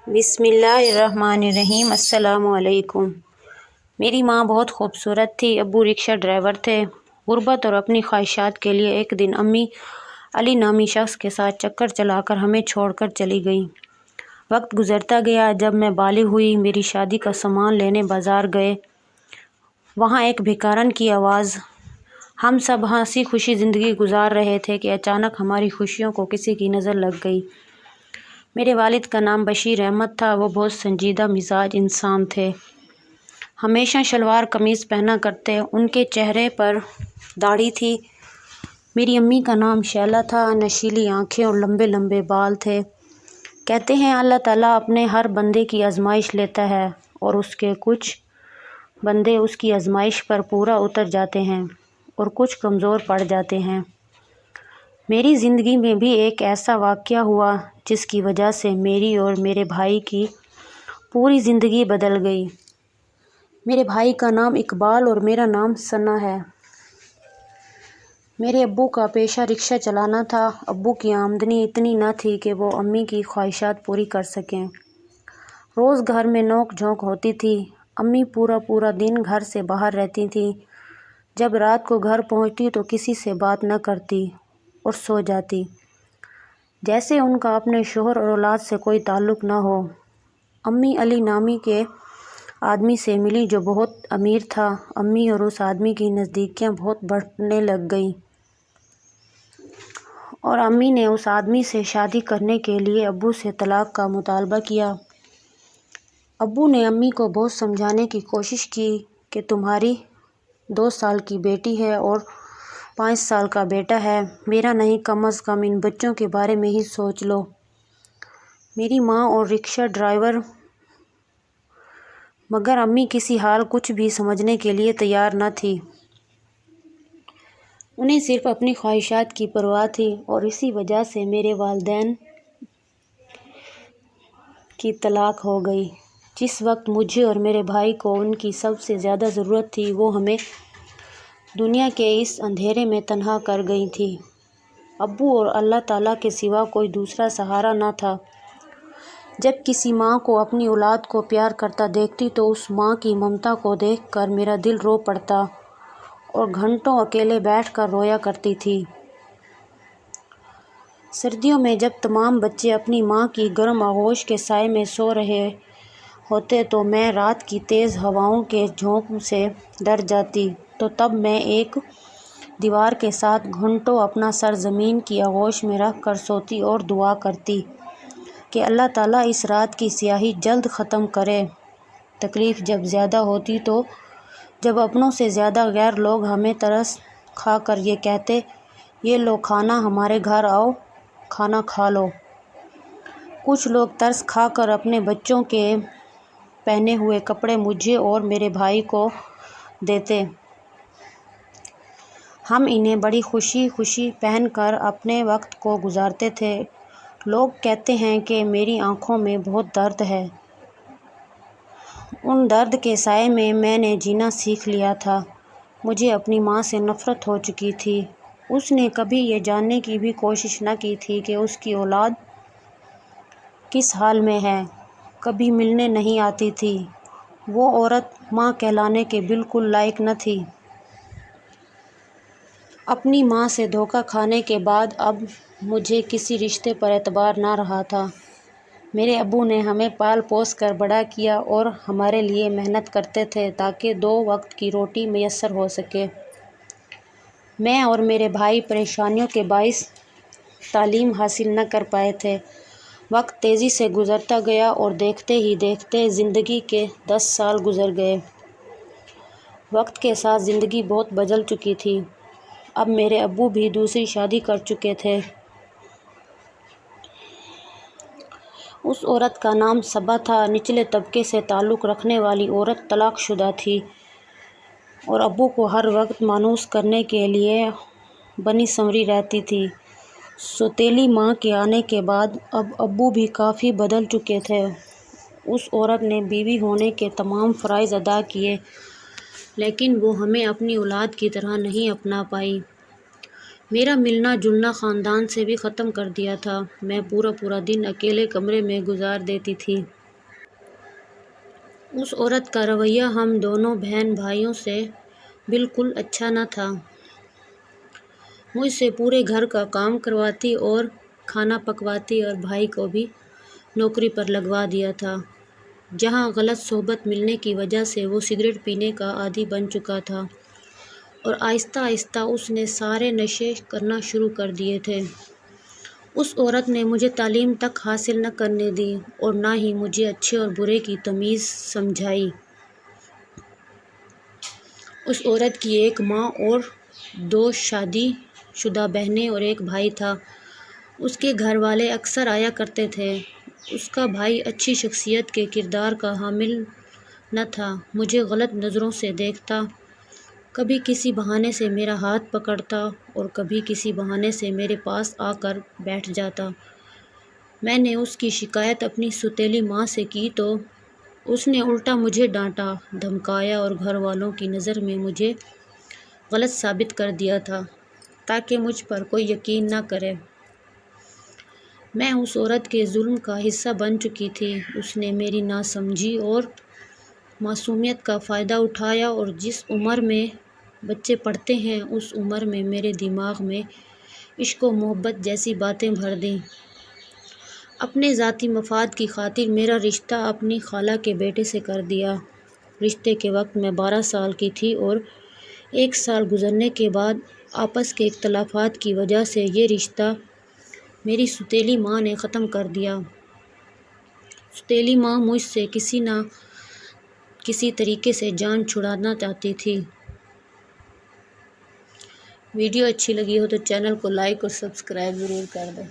بسم اللہ الرحمن الرحیم۔ السلام علیکم۔ میری ماں بہت خوبصورت تھی، ابو رکشہ ڈرائیور تھے۔ غربت اور اپنی خواہشات کے لیے ایک دن امی علی نامی شخص کے ساتھ چکر چلا کر ہمیں چھوڑ کر چلی گئیں۔ وقت گزرتا گیا، جب میں بالغ ہوئی، میری شادی کا سامان لینے بازار گئے۔ وہاں ایک بھکارن کی آواز۔ ہم سب ہنسی خوشی زندگی گزار رہے تھے کہ اچانک ہماری خوشیوں کو کسی کی نظر لگ گئی۔ میرے والد کا نام بشیر احمد تھا۔ وہ بہت سنجیدہ مزاج انسان تھے، ہمیشہ شلوار قمیض پہنا کرتے، ان کے چہرے پر داڑھی تھی۔ میری امی کا نام شیلا تھا، نشیلی آنکھیں اور لمبے لمبے بال تھے۔ کہتے ہیں اللہ تعالیٰ اپنے ہر بندے کی آزمائش لیتا ہے اور اس کے کچھ بندے اس کی آزمائش پر پورا اتر جاتے ہیں اور کچھ کمزور پڑ جاتے ہیں۔ میری زندگی میں بھی ایک ایسا واقعہ ہوا جس کی وجہ سے میری اور میرے بھائی کی پوری زندگی بدل گئی۔ میرے بھائی کا نام اقبال اور میرا نام ثنا ہے۔ میرے ابو کا پیشہ رکشہ چلانا تھا۔ ابو کی آمدنی اتنی نہ تھی کہ وہ امی کی خواہشات پوری کر سکیں۔ روز گھر میں نوک جھونک ہوتی تھی۔ امی پورا دن گھر سے باہر رہتی تھیں۔ جب رات کو گھر پہنچتی تو کسی سے بات نہ کرتی اور سو جاتی، جیسے ان کا اپنے شوہر اور اولاد سے کوئی تعلق نہ ہو۔ امی علی نامی کے آدمی سے ملی جو بہت امیر تھا۔ امی اور اس آدمی کی نزدیکیاں بہت بڑھنے لگ گئیں اور امی نے اس آدمی سے شادی کرنے کے لیے ابو سے طلاق کا مطالبہ کیا۔ ابو نے امی کو بہت سمجھانے کی کوشش کی کہ تمہاری 2 سال کی بیٹی ہے اور 5 سال کا بیٹا ہے، میرا نہیں، کم از کم ان بچوں کے بارے میں ہی سوچ لو۔ میری ماں اور رکشہ ڈرائیور، مگر امی کسی حال کچھ بھی سمجھنے کے لیے تیار نہ تھی۔ انہیں صرف اپنی خواہشات کی پرواہ تھی اور اسی وجہ سے میرے والدین کی طلاق ہو گئی۔ جس وقت مجھے اور میرے بھائی کو ان کی سب سے زیادہ ضرورت تھی، وہ ہمیں دنیا کے اس اندھیرے میں تنہا کر گئی تھی۔ ابو اور اللہ تعالیٰ کے سوا کوئی دوسرا سہارا نہ تھا۔ جب کسی ماں کو اپنی اولاد کو پیار کرتا دیکھتی تو اس ماں کی ممتا کو دیکھ کر میرا دل رو پڑتا اور گھنٹوں اکیلے بیٹھ کر رویا کرتی تھی۔ سردیوں میں جب تمام بچے اپنی ماں کی گرم آغوش کے سائے میں سو رہے ہوتے تو میں رات کی تیز ہواؤں کے جھونک سے ڈر جاتی، تو تب میں ایک دیوار کے ساتھ گھنٹوں اپنا سر زمین کی آغوش میں رکھ کر سوتی اور دعا کرتی کہ اللہ تعالیٰ اس رات کی سیاہی جلد ختم کرے۔ تکلیف جب زیادہ ہوتی تو جب اپنوں سے زیادہ غیر لوگ ہمیں ترس کھا کر یہ کہتے، یہ لو کھانا، ہمارے گھر آؤ، کھانا کھا لو۔ کچھ لوگ ترس کھا کر اپنے بچوں کے پہنے ہوئے کپڑے مجھے اور میرے بھائی کو دیتے۔ ہم انہیں بڑی خوشی پہن کر اپنے وقت کو گزارتے تھے۔ لوگ کہتے ہیں کہ میری آنکھوں میں بہت درد ہے۔ ان درد کے سائے میں نے جینا سیکھ لیا تھا۔ مجھے اپنی ماں سے نفرت ہو چکی تھی۔ اس نے کبھی یہ جاننے کی بھی کوشش نہ کی تھی کہ اس کی اولاد کس حال میں ہے، کبھی ملنے نہیں آتی تھی۔ وہ عورت ماں کہلانے کے بالکل لائق نہ تھی۔ اپنی ماں سے دھوکہ کھانے کے بعد اب مجھے کسی رشتے پر اعتبار نہ رہا تھا۔ میرے ابو نے ہمیں پال پوس کر بڑا کیا اور ہمارے لیے محنت کرتے تھے تاکہ 2 وقت کی روٹی میسر ہو سکے۔ میں اور میرے بھائی پریشانیوں کے باعث تعلیم حاصل نہ کر پائے تھے۔ وقت تیزی سے گزرتا گیا اور دیکھتے ہی دیکھتے زندگی کے 10 سال گزر گئے۔ وقت کے ساتھ زندگی بہت بدل چکی تھی۔ اب میرے ابو بھی دوسری شادی کر چکے تھے۔ اس عورت کا نام صبا تھا۔ نچلے طبقے سے تعلق رکھنے والی عورت طلاق شدہ تھی اور ابو کو ہر وقت مانوس کرنے کے لیے بنی سنوری رہتی تھی۔ سوتیلی ماں کے آنے کے بعد اب ابو بھی کافی بدل چکے تھے۔ اس عورت نے بیوی ہونے کے تمام فرائض ادا کیے، لیکن وہ ہمیں اپنی اولاد کی طرح نہیں اپنا پائی۔ میرا ملنا جلنا خاندان سے بھی ختم کر دیا تھا۔ میں پورا دن اکیلے کمرے میں گزار دیتی تھی۔ اس عورت کا رویہ ہم دونوں بہن بھائیوں سے بالکل اچھا نہ تھا۔ مجھ سے پورے گھر کا کام کرواتی اور کھانا پکواتی اور بھائی کو بھی نوکری پر لگوا دیا تھا، جہاں غلط صحبت ملنے کی وجہ سے وہ سگریٹ پینے کا عادی بن چکا تھا اور آہستہ آہستہ اس نے سارے نشے کرنا شروع کر دیے تھے۔ اس عورت نے مجھے تعلیم تک حاصل نہ کرنے دی اور نہ ہی مجھے اچھے اور برے کی تمیز سمجھائی۔ اس عورت کی ایک ماں اور 2 شادی شدہ بہنیں اور ایک بھائی تھا۔ اس کے گھر والے اکثر آیا کرتے تھے۔ اس کا بھائی اچھی شخصیت کے کردار کا حامل نہ تھا، مجھے غلط نظروں سے دیکھتا، کبھی کسی بہانے سے میرا ہاتھ پکڑتا اور کبھی کسی بہانے سے میرے پاس آ کر بیٹھ جاتا۔ میں نے اس کی شکایت اپنی سوتیلی ماں سے کی تو اس نے الٹا مجھے ڈانٹا، دھمکایا اور گھر والوں کی نظر میں مجھے غلط ثابت کر دیا تھا تاکہ مجھ پر کوئی یقین نہ کرے۔ میں اس عورت کے ظلم کا حصہ بن چکی تھی۔ اس نے میری ناسمجھی اور معصومیت کا فائدہ اٹھایا اور جس عمر میں بچے پڑھتے ہیں اس عمر میں میرے دماغ میں عشق و محبت جیسی باتیں بھر دیں۔ اپنے ذاتی مفاد کی خاطر میرا رشتہ اپنی خالہ کے بیٹے سے کر دیا۔ رشتے کے وقت میں 12 سال کی تھی اور 1 سال گزرنے کے بعد آپس کے اختلافات کی وجہ سے یہ رشتہ میری سوتیلی ماں نے ختم کر دیا۔ سوتیلی ماں مجھ سے کسی نہ کسی طریقے سے جان چھڑانا چاہتی تھی۔ ویڈیو اچھی لگی ہو تو چینل کو لائک اور سبسکرائب ضرور کر دیں۔